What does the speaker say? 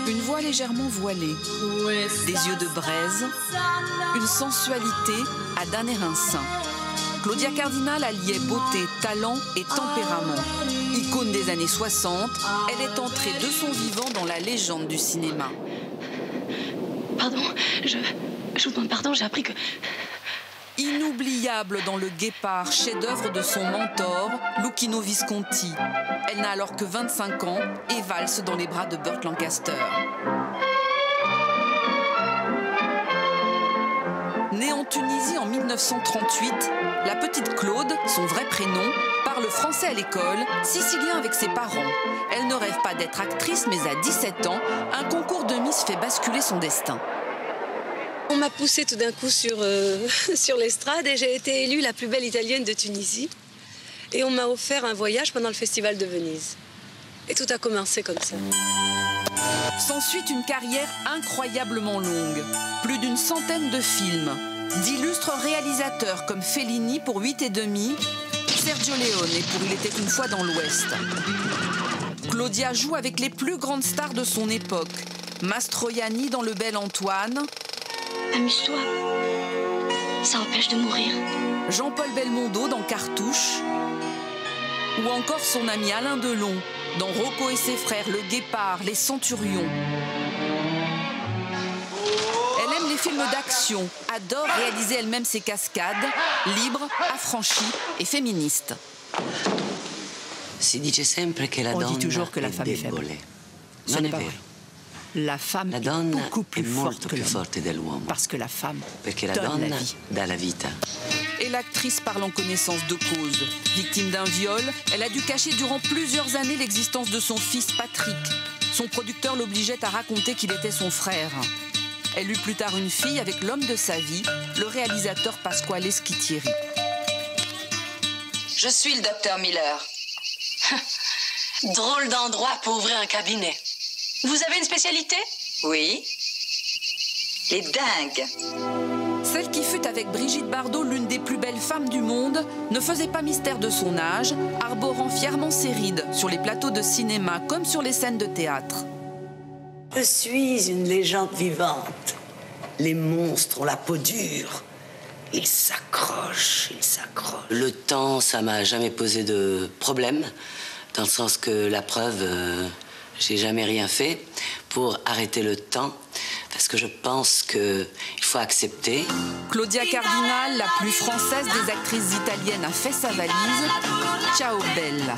Une voix légèrement voilée, des yeux de braise, une sensualité à damner un sein. Claudia Cardinal alliait beauté, talent et tempérament. Icône des années 60, elle est entrée de son vivant dans la légende du cinéma. Pardon, je vous demande pardon, j'ai appris que... Inoubliable dans Le Guépard, chef-d'œuvre de son mentor, Luchino Visconti. Elle n'a alors que 25 ans et valse dans les bras de Burt Lancaster. Née en Tunisie en 1938, la petite Claude, son vrai prénom, parle français à l'école, sicilien avec ses parents. Elle ne rêve pas d'être actrice, mais à 17 ans, un concours de Miss fait basculer son destin. On m'a poussée tout d'un coup sur l'estrade et j'ai été élue la plus belle italienne de Tunisie. Et on m'a offert un voyage pendant le Festival de Venise. Et tout a commencé comme ça. S'ensuit une carrière incroyablement longue. Plus d'une centaine de films. D'illustres réalisateurs comme Fellini pour 8 et demi, Sergio Leone pour Il était une fois dans l'Ouest. Claudia joue avec les plus grandes stars de son époque. Mastroianni dans Le Bel Antoine. Amuse-toi, ça empêche de mourir. Jean-Paul Belmondo dans Cartouche. Ou encore son ami Alain Delon dans Rocco et ses frères, Le Guépard, Les Centurions. Elle aime les films d'action, adore réaliser elle-même ses cascades, libre, affranchie et féministe. On dit toujours que la femme est faible. Ce n'est pas vrai. La femme est beaucoup plus forte que l'homme, parce que la femme donne la vie. Et l'actrice parle en connaissance de cause. Victime d'un viol, elle a dû cacher durant plusieurs années l'existence de son fils Patrick. Son producteur l'obligeait à raconter qu'il était son frère. Elle eut plus tard une fille avec l'homme de sa vie, le réalisateur Pasquale Schittieri. Je suis le docteur Miller. Drôle d'endroit pour ouvrir un cabinet. Vous avez une spécialité? Oui. Les dingues. Celle qui fut avec Brigitte Bardot l'une des plus belles femmes du monde ne faisait pas mystère de son âge, arborant fièrement ses rides sur les plateaux de cinéma comme sur les scènes de théâtre. Je suis une légende vivante. Les monstres ont la peau dure. Ils s'accrochent, ils s'accrochent. Le temps, ça m'a jamais posé de problème, dans le sens que la preuve, j'ai jamais rien fait pour arrêter le temps, parce que je pense qu'il faut accepter. Claudia Cardinal, la plus française des actrices italiennes, a fait sa valise. Ciao bella.